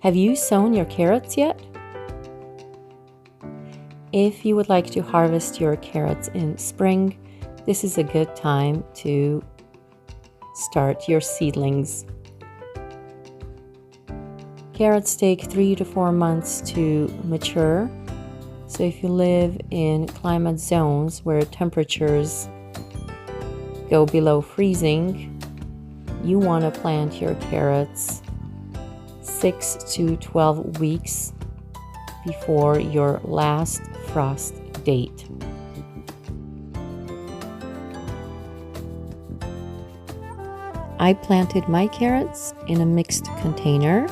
Have you sown your carrots yet? If you would like to harvest your carrots in spring, this is a good time to start your seedlings. Carrots take 3 to 4 months to mature, so if you live in climate zones where temperatures go below freezing, you want to plant your carrots 6 to 12 weeks before your last frost date. I planted my carrots in a mixed container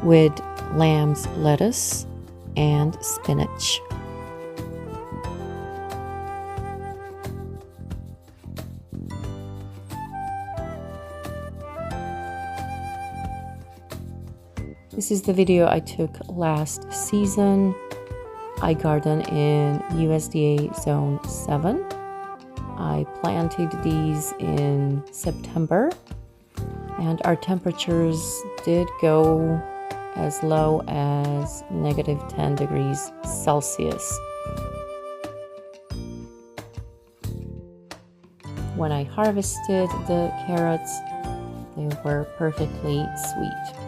with lamb's lettuce and spinach. This is the video I took last season. I garden in USDA Zone 7. I planted these in September, and our temperatures did go as low as -10 degrees Celsius. When I harvested the carrots, they were perfectly sweet.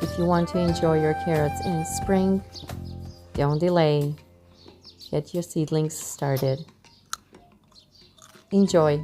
If you want to enjoy your carrots in spring, don't delay. Get your seedlings started. Enjoy!